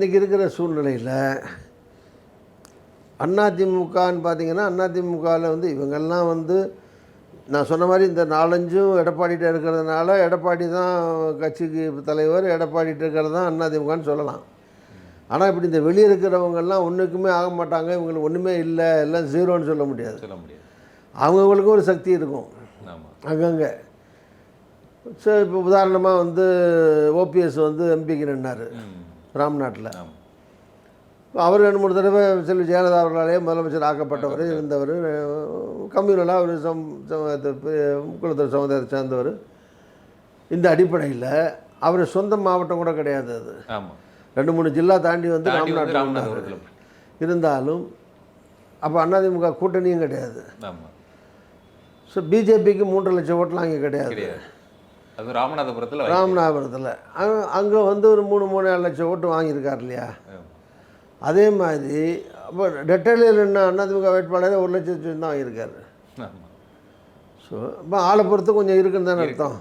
இன்றைக்கி இருக்கிற சூழ்நிலையில் அதிமுகன்னு பார்த்தீங்கன்னா அதிமுகவில் வந்து இவங்கெல்லாம் வந்து நான் சொன்ன மாதிரி இந்த 4-5 எடப்பாடிகிட்ட இருக்கிறதுனால எடப்பாடி தான் கட்சிக்கு தலைவர், எடப்பாடிகிட்ட இருக்கிறது தான் அதிமுகன்னு சொல்லலாம். ஆனால் இப்படி இந்த வெளியே இருக்கிறவங்கெல்லாம் ஒன்றுக்குமே ஆக மாட்டாங்க, இவங்களுக்கு ஒன்றுமே இல்லை, எல்லாம் ஜீரோன்னு சொல்ல முடியாது. அவங்கவுங்களுக்கும் ஒரு சக்தி இருக்கும் அங்கங்கே. ஸோ இப்போ உதாரணமாக வந்து ஓபிஎஸ் வந்து எம்பிக்கு நின்னார் ராம்நாட்டில். அவர் 2-3 தடவை செல்வி ஜெயலலிதா அவர்களாலே முதலமைச்சர் ஆக்கப்பட்டவர், இருந்தவர், கம்யூனலாக அவர் முக்குளத்தூர் சமுதாயத்தை சேர்ந்தவர். இந்த அடிப்படையில் அவர் சொந்த மாவட்டம் கூட கிடையாது, அது 2-3 ஜில்லா தாண்டி வந்து ராம்நாட்டில் இருந்தாலும் அப்போ அதிமுக கூட்டணியும் கிடையாது. ஸோ பிஜேபிக்கு 3 லட்சம் ஓட்டெலாம் அங்கே கிடையாது. அது ராமநாதபுரத்தில் அங்கே வந்து ஒரு 3-3.5 லட்சம் ஓட்டு வாங்கியிருக்கார் இல்லையா. அதே மாதிரி அப்போ டெட்டலியில் என்ன அதிமுக வேட்பாளரே 1 லட்சம் தான் வாங்கியிருக்காரு. ஸோ இப்போ ஆளை பொறுத்து கொஞ்சம் இருக்குன்னு தானே அர்த்தம்.